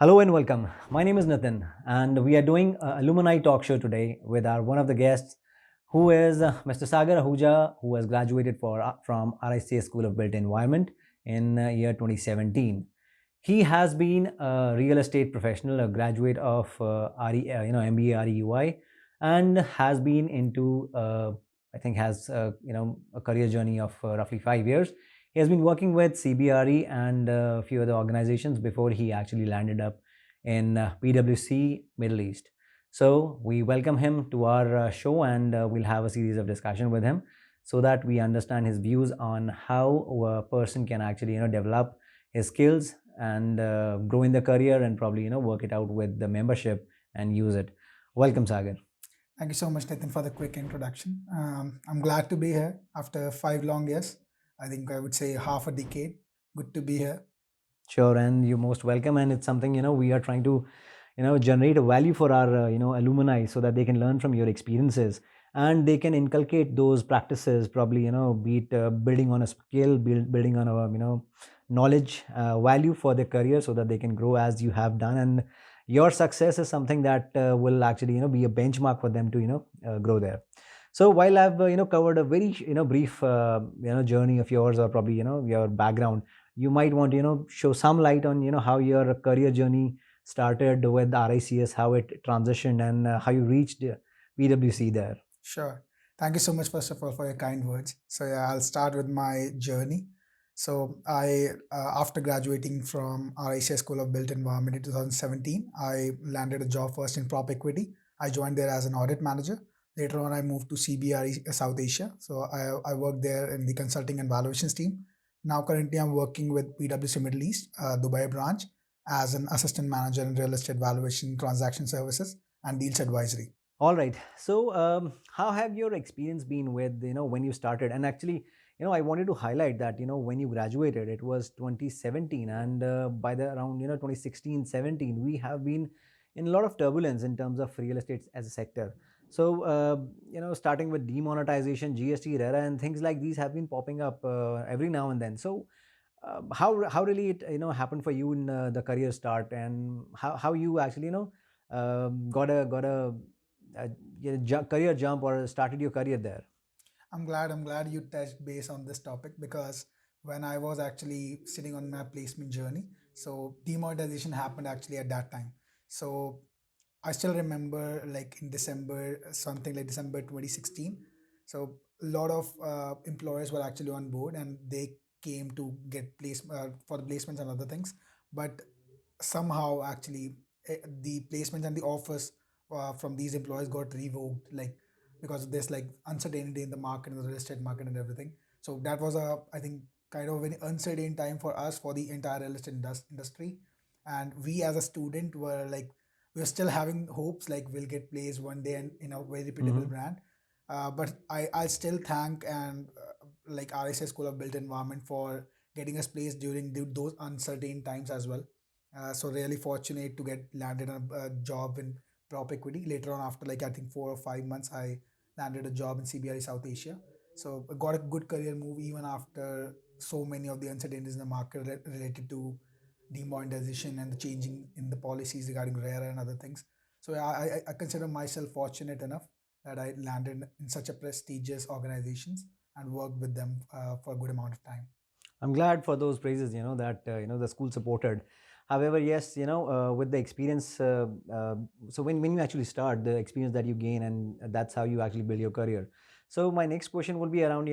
Hello and welcome. My name is Nitin, and we are doing a alumni talk show today with our one of the guests, who is Mr. Sagar Ahuja, who has graduated from RICS School of Built Environment in year 2017. He has been a real estate professional, a graduate of MBA REUI, and has been into I think has a career journey of roughly 5 years. He has been working with CBRE and a few other organizations before he actually landed up in PwC Middle East. So we welcome him to our show, and we'll have a series of discussion with him so that we understand his views on how a person can actually develop his skills and grow in the career, and probably work it out with the membership and use it. Welcome, Sagar. Thank you so much, Nathan, for the quick introduction. I'm glad to be here after 5 long years. I think I would say half a decade. Good to be here. Sure, and you're most welcome. And it's something we are trying to generate a value for our alumni so that they can learn from your experiences and they can inculcate those practices, probably be it building on a skill, building on a knowledge, value for their career, so that they can grow as you have done. And your success is something that will actually be a benchmark for them to grow there. So while I've covered a very brief journey of yours, or probably your background, you might want to show some light on how your career journey started with RICS, how it transitioned, and how you reached PwC there. Sure. Thank you so much, first of all, for your kind words. So, yeah, I'll start with my journey. After graduating from RICS School of Built Environment in 2017, I landed a job first in prop equity. I joined there as an audit manager. Later on, I moved to CBRE South Asia. So, I worked there in the consulting and valuations team. Now, currently, I'm working with PwC Middle East, Dubai branch, as an assistant manager in real estate valuation, transaction services, and deals advisory. All right. So, how have your experience been with when you started? And actually, I wanted to highlight that when you graduated, it was 2017, and by the around 2016, 17, we have been in a lot of turbulence in terms of real estate as a sector. So, starting with demonetization, GST, RERA, and things like these have been popping up every now and then. So, how really it happened for you in the career start, and how you actually got a career jump or started your career there? I'm glad you touched base on this topic because when I was actually sitting on my placement journey, so demonetization happened actually at that time. So I still remember like in December, something like December 2016. So a lot of employers were actually on board and they came to get for the placements and other things. But somehow actually the placements and the offers from these employees got revoked, like because there's like uncertainty in the market, in the real estate market and everything. So that was a, I think, kind of a very uncertain time for us, for the entire real estate industry. And we as a student were like, we were still having hopes like we'll get placed one day and in a very reputable brand. But I still thank and like RSS School of Built Environment for getting us placed during those uncertain times as well. So really fortunate to get landed a job in prop equity. Later on, after like I think 4 or 5 months, I landed a job in CBRE South Asia. So I got a good career move even after so many of the uncertainties in the market related to demonetization and the changing in the policies regarding RERA and other things. So I consider myself fortunate enough that I landed in such a prestigious organizations and worked with them for a good amount of time. I'm glad for those praises, that the school supported. However, yes, with the experience, so when you actually start, the experience that you gain, and that's how you actually build your career. So my next question would be around,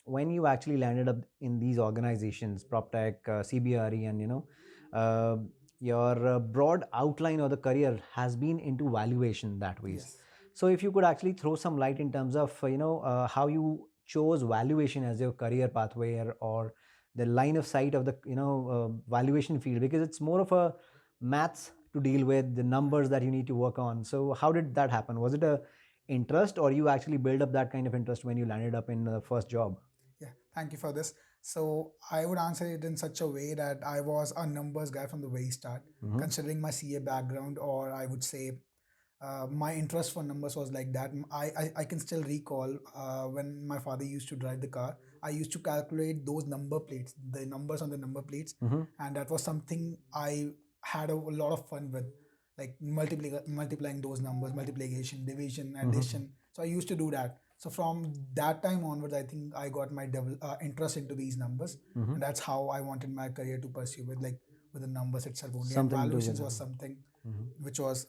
when you actually landed up in these organizations, PropTech, CBRE, and uh, your broad outline of the career has been into valuation that ways. Yes. So if you could actually throw some light in terms of how you chose valuation as your career pathway, or the line of sight of the valuation field, because it's more of a maths to deal with, the numbers that you need to work on. So how did that happen? Was it a interest, or you actually build up that kind of interest when you landed up in the first job? Yeah, thank you for this. So I would answer it in such a way that I was a numbers guy from the very start, considering my CA background, or I would say my interest for numbers was like that. I can still recall when my father used to drive the car, I used to calculate those number plates, the numbers on the number plates, and that was something I had a lot of fun with, like multiplying those numbers, multiplication, division, Mm-hmm. addition. So I used to do that. So from that time onwards, I think I got my interest into these numbers, Mm-hmm. and that's how I wanted my career to pursue with the numbers itself only. And Something to do with valuations that. was something Mm-hmm.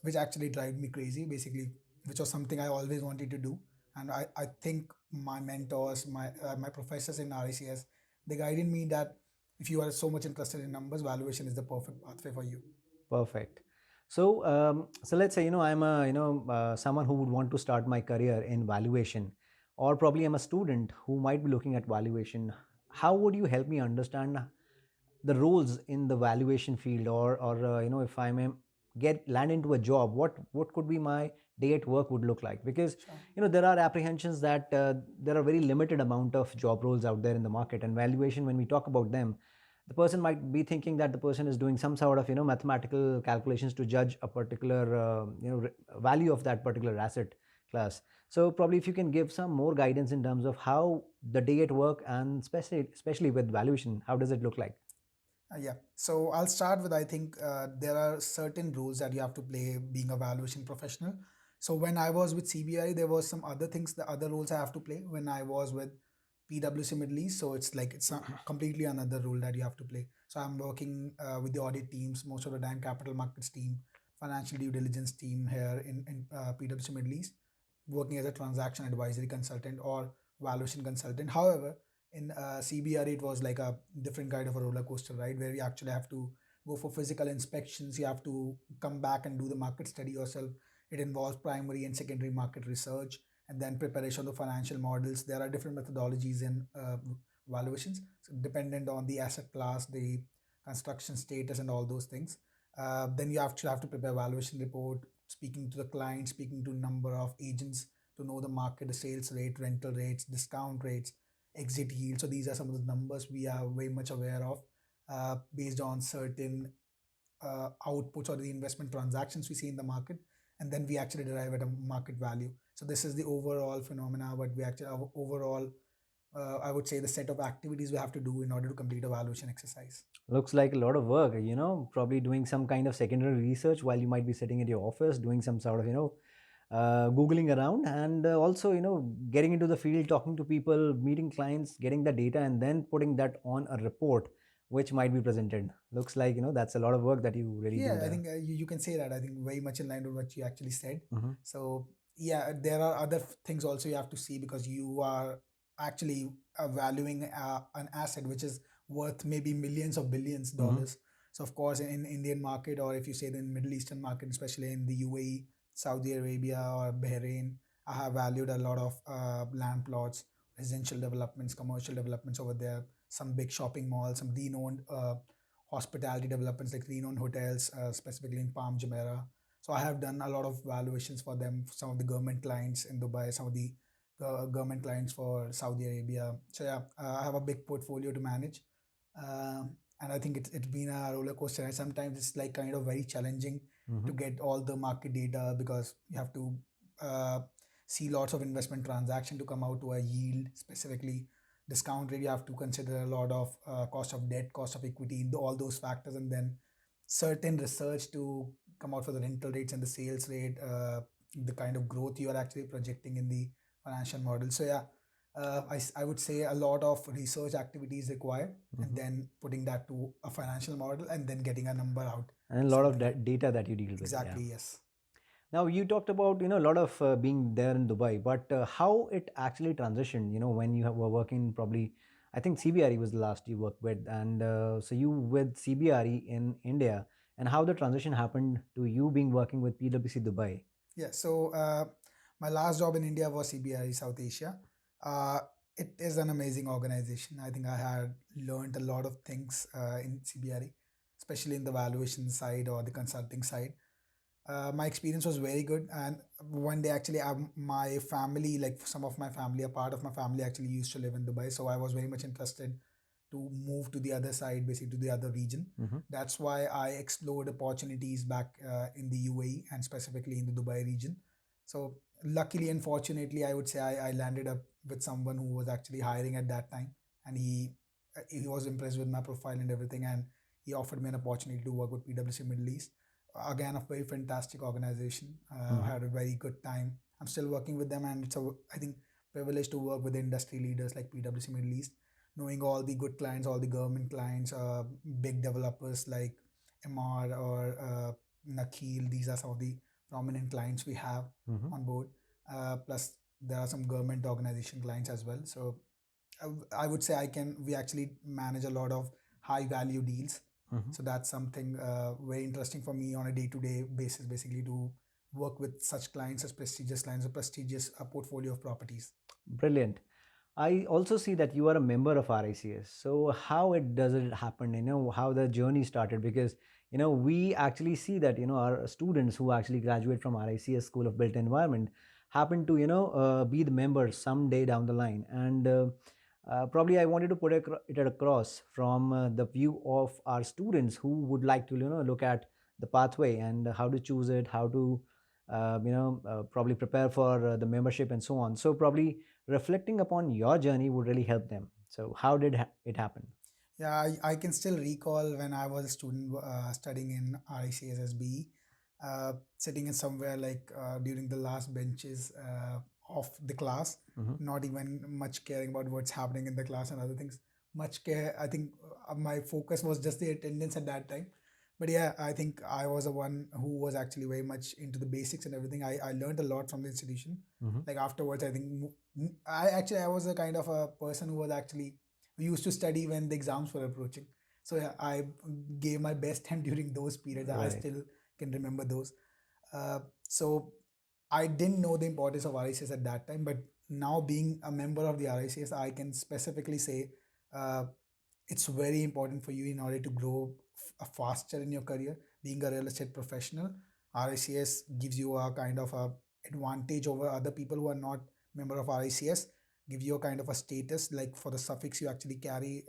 which actually drive me crazy, basically, which was something I always wanted to do. And I think my mentors, my professors in RICS, they guided me that if you are so much interested in numbers, valuation is the perfect pathway for you. Perfect. So let's say I'm a someone who would want to start my career in valuation, or probably I'm a student who might be looking at valuation. How would you help me understand the roles in the valuation field, or if I may get land into a job, what could be my day at work would look like? Because Sure. there are apprehensions that there are very limited amount of job roles out there in the market, and valuation, when we talk about them, the person might be thinking that the person is doing some sort of mathematical calculations to judge a particular value of that particular asset class. So probably if you can give some more guidance in terms of how the day at work, and especially with valuation, how does it look like? Yeah. So I'll start with, I think there are certain roles that you have to play being a valuation professional. So when I was with CBRE, there was some other things, the other roles I have to play when I was with PwC Middle East. So it's a completely another role that you have to play. So I'm working with the audit teams, most of the time capital markets team, financial due diligence team here in PwC Middle East, working as a transaction advisory consultant or valuation consultant. However, in CBRE, it was like a different kind of a roller coaster ride where you actually have to go for physical inspections. You have to come back and do the market study yourself. It involves primary and secondary market research and then preparation of the financial models. There are different methodologies in valuations, so dependent on the asset class, the construction status, and all those things. Then you have to prepare valuation report, speaking to the client, speaking to number of agents to know the market, the sales rate, rental rates, discount rates, exit yield. So these are some of the numbers we are very much aware of based on certain outputs or the investment transactions we see in the market, and then we actually derive at a market value. So this is the overall phenomena, but we actually our overall, I would say, the set of activities we have to do in order to complete a valuation exercise. Looks like a lot of work, probably doing some kind of secondary research while you might be sitting at your office, doing some sort of googling around, and also getting into the field, talking to people, meeting clients, getting the data, and then putting that on a report which might be presented. Looks like that's a lot of work that you really do Yeah, I there. think you can say that. I think very much in line with what you actually said. Mhm. So yeah, there are other things also you have to see because you are actually valuing an asset which is worth maybe millions of billions Mhm. dollars. So of course, in Indian market, or if you say the Middle Eastern market, especially in the UAE, Saudi Arabia, or Bahrain, I have valued a lot of land plots, residential developments, commercial developments over there. Some big shopping malls, some renowned hospitality developments like renowned hotels, specifically in Palm Jumeirah. So I have done a lot of valuations for them, some of the government clients in Dubai, some of the government clients for Saudi Arabia. So yeah, I have a big portfolio to manage. And I think it's been a roller coaster. And sometimes it's like kind of very challenging to Mhm. get all the market data because you have to uh, see lots of investment transaction to come out to a yield, specifically discount rate. You have to consider a lot of cost of debt, cost of equity, all those factors, and then certain research to come out for the rental rates and the sales rate, the kind of growth you are actually projecting in the financial model. So yeah, I would say a lot of research activities required, and Mhm. then putting that to a financial model and then getting a number out. And a lot of Something data that you deal with. Yeah. exactly, yes. Now you talked about a lot of being there in Dubai, but how it actually transitioned. When you were working, probably I think CBRE was the last you worked with, and so you with CBRE in India, and how the transition happened to you being working with PwC Dubai. Yeah, so my last job in India was CBRE South Asia. Uh, it is an amazing organization. I think I had learned a lot of things in CBRE, especially in the valuation side or the consulting side. My experience was very good, and one day actually, my family, like some of my family, a part of my family actually used to live in Dubai, so I was very much interested to move to the other side, basically to the other region. Mhm. That's why I explored opportunities back in the UAE and specifically in the Dubai region. So luckily and fortunately, I would say I landed up with someone who was actually hiring at that time, and he was impressed with my profile and everything, and he offered me an opportunity to work with PwC Middle East. Again, a very fantastic organization. Had a very good time. I'm still working with them, and it's a, I think, privilege to work with industry leaders like PwC Middle East, knowing all the good clients, all the government clients, big developers like MR or Nakhil. These are some of the prominent clients we have on board. Plus, there are some government organization clients as well. So I would say we actually manage a lot of high value deals. So that's something very interesting for me on a day to day basis, basically to work with such clients as prestigious clients, a prestigious portfolio of properties. Brilliant. I also see that you are a member of RICS. So how it does it happen? How the journey started? Because we actually see that our students who actually graduate from RICS School of Built Environment happen to be the members someday down the line. And probably I wanted to put it across from the view of our students who would like to look at the pathway and how to choose it, how to probably prepare for the membership and so on. So probably reflecting upon your journey would really help them. So how did it happen? Yeah, I can still recall when I was a student studying in RICSSB, sitting in somewhere like during the last benches of the class, not even much caring about what's happening in the class and other things. Much care, I think my focus was just the attendance at that time. But yeah, I think I was the one who was actually very much into the basics and everything. I learned a lot from the institution. Like afterwards, I think I was a kind of a person who was actually we used to study when the exams were approaching. So yeah, I gave my best time during those periods. I Right. still can remember those. So I didn't know the importance of RICS at that time, but now being a member of the RICS, I can specifically say uh, it's very important for you in order to grow faster in your career. Being a real estate professional, RICS gives you a kind of a advantage over other people who are not member of RICS. Give you a kind of a status, like for the suffix you actually carry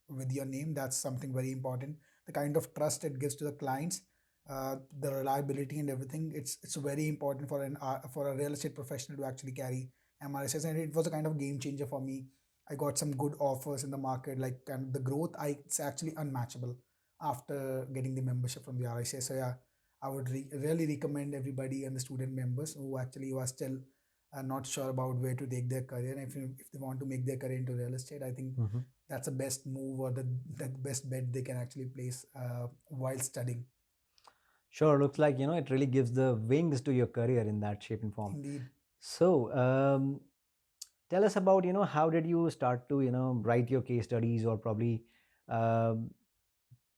with your name. That's something very important. The kind of trust it gives to the clients, the reliability and everything. It's very important for a real estate professional to actually carry MRSS, and it was a kind of game changer for me. I got some good offers in the market, like, and the growth it's actually unmatchable after getting the membership from the RICS. So yeah, I would really recommend everybody and the student members who actually are still not sure about where to take their career. And if they want to make their career into real estate, I think that's the best move or the best bet they can actually place while studying. Sure, looks like it really gives the wings to your career in that shape and form. Indeed. So tell us about how did you start to write your case studies, or probably um,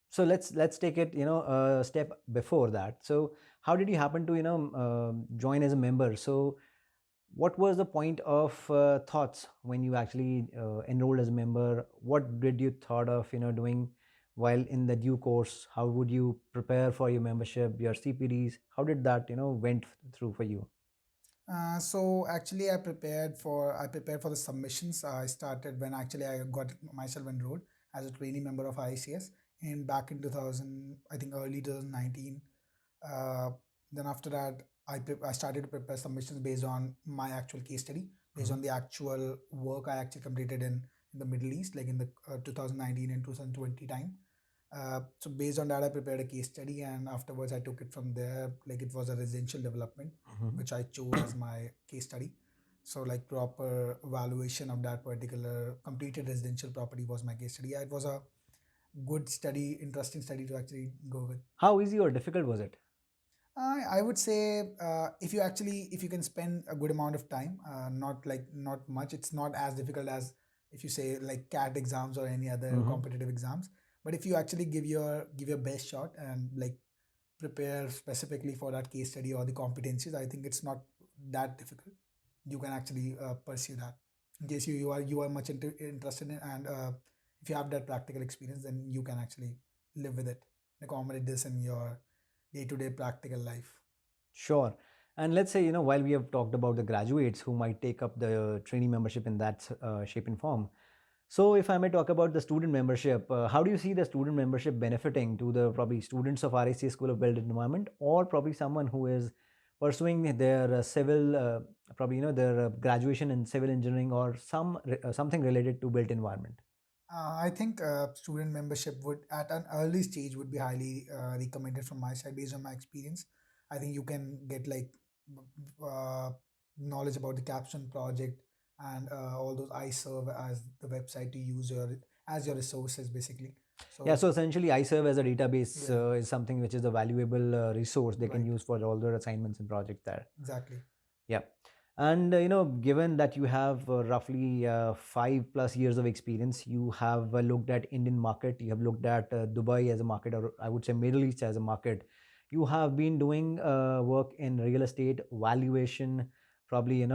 so let's take it a step before that. So how did you happen to join as a member? So what was the point of thoughts when you actually enrolled as a member? What did you thought of doing while in the due course? How would you prepare for your membership, your CPDs? How did that went through for you? So actually, I prepared for the submissions. I started when actually I got myself enrolled as a trainee member of ICS in back in 2000, I think early 2019. Uh, then after that, I started to prepare submissions based on my actual case study, based on the actual work I actually completed in the Middle East, like in the 2019 and 2020 time. So based on that, I prepared a case study, and afterwards I took it from there. Like it was a residential development, which I chose as my case study. So like proper evaluation of that particular completed residential property was my case study. Yeah, it was a good study, interesting study to actually go with. How easy or difficult was it? I would say if you can spend a good amount of time, not much. It's not as difficult as if you say like CAT exams or any other competitive exams. But if you actually give your best shot and like prepare specifically for that case study or the competencies, I think it's not that difficult. You can actually pursue that in case you are much interested in, and if you have that practical experience, then you can actually live with it, accommodate this in your day-to-day practical life. Sure. And let's say, while we have talked about the graduates who might take up the trainee membership in that shape and form. So, if I may talk about the student membership, how do you see the student membership benefiting to the probably students of RIC School of Built Environment, or probably someone who is pursuing their civil, probably their graduation in civil engineering or something related to built environment? I think student membership would, at an early stage, would be highly recommended from my side based on my experience. I think you can get like uh, knowledge about the capstone project and all those. I serve as the website to use as your resources basically. Yeah, So so essentially, I serve as a database yeah, is something which is a valuable resource they can right, use for all their assignments and projects there. exactly. Yeah. And given that you have roughly 5+ years of experience, you have looked at Indian market, you have looked at Dubai as a market, or I would say Middle East as a market. You have been doing work in real estate valuation, probably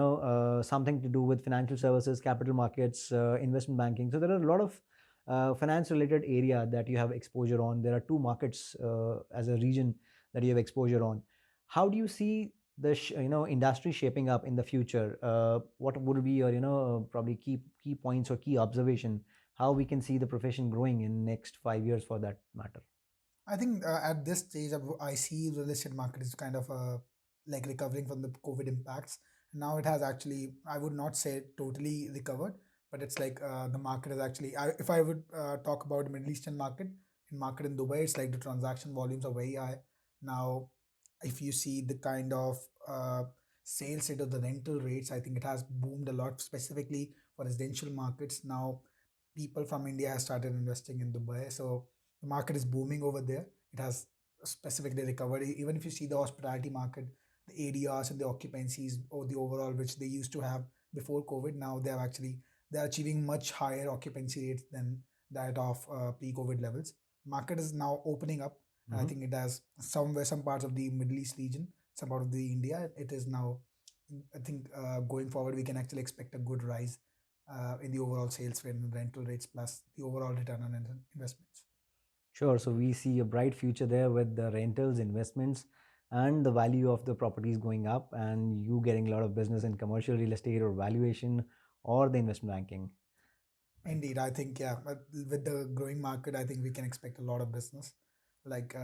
something to do with financial services, capital markets, investment banking. So there are a lot of finance related area that you have exposure on. There are two markets as a region that you have exposure on. How do you see the industry shaping up in the future? What would be your probably key points or key observation, how we can see the profession growing in next 5 years for that matter? I think at this stage, I see real estate market is kind of like recovering from the COVID impacts. Now it has actually, I would not say totally recovered, but it's like the market is actually. If I would talk about the Middle Eastern market in Dubai, it's like the transaction volumes are very high now. If you see the kind of sales rate of the rental rates, I think it has boomed a lot, specifically for residential markets. Now, people from India have started investing in Dubai, so the market is booming over there. It has specifically recovered. Even if you see the hospitality market, the ADRs and the occupancies or the overall which they used to have before COVID, now they're achieving much higher occupancy rates than that of pre-COVID levels. Market is now opening up. I Mhm. think it has some parts of the Middle East region, some part of the India. It is now. I think going forward we can actually expect a good rise in the overall sales rate and rental rates plus the overall return on investments. Sure. So we see a bright future there with the rentals, investments, and the value of the properties going up, and you getting a lot of business in commercial real estate or valuation or the investment banking. Right. Indeed, I think yeah, but with the growing market, I think we can expect a lot of business. Like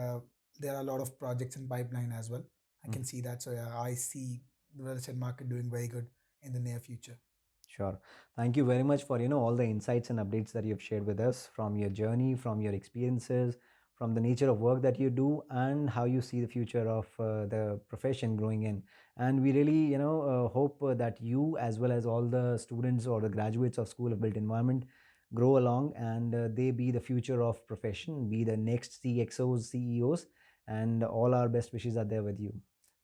there are a lot of projects in pipeline as well. I Mm. can see that. So yeah, I see the real estate market doing very good in the near future. Sure. Thank you very much for all the insights and updates that you've shared with us from your journey, from your experiences, from the nature of work that you do, and how you see the future of the profession growing in. And we really, hope that you, as well as all the students or the graduates of School of Built Environment, grow along and they be the future of profession, be the next CXOs, CEOs, and all our best wishes are there with you.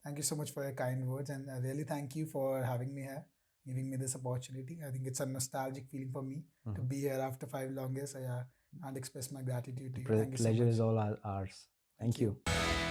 Thank you so much for your kind words, and really thank you for having me here, giving me this opportunity. I think it's a nostalgic feeling for me to Mhm. be here after 5 long years. So yeah, I'll express my gratitude The to you. Thank you so pleasure is much. all ours. Thank Thank you. you.